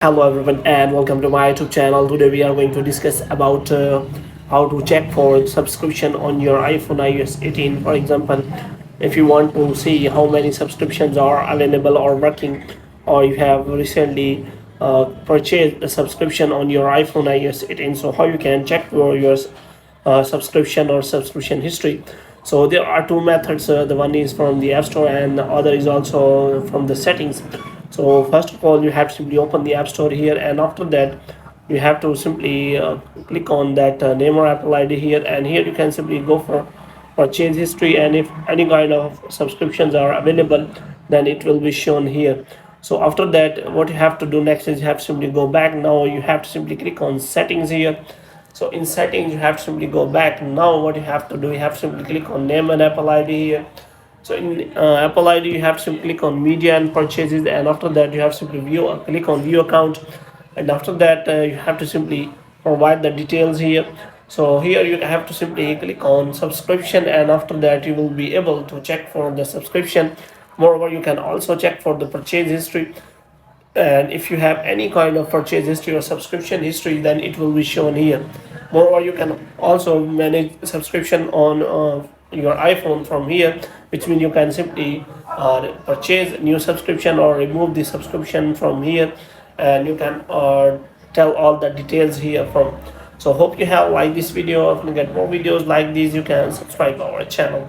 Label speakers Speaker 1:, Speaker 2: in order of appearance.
Speaker 1: Hello everyone and welcome to my YouTube channel. Today we are going to discuss about how to check for subscription on your iPhone iOS 18. For example, if you want to see how many subscriptions are available or working, or you have recently purchased a subscription on your iPhone iOS 18, so how you can check for your subscription or subscription history. So there are two methods. The one is from the App Store and the other is also from the settings. So first of all, you have to simply open the App Store here, and after that you have to simply click on that name or Apple ID here, and here you can simply go for purchase history, and if any kind of subscriptions are available, then it will be shown here. So after that, what you have to do next is you have to simply go back. Now you have to simply click on settings here. So in settings you have to simply go back. Now what you have to do, you have to simply click on name and Apple ID here. So in Apple ID you have to simply click on media and purchases, and after that you have to simply click on view account, and after that you have to simply provide the details here. So here you have to simply click on subscription, and after that you will be able to check for the subscription. Moreover, you can also check for the purchase history, and if you have any kind of purchase history or subscription history, then it will be shown here. Moreover, you can also manage subscription on your iPhone from here, which means you can simply purchase new subscription or remove the subscription from here, and you can tell all the details here from. So hope you have liked this video. If you get more videos like these, you can subscribe our channel.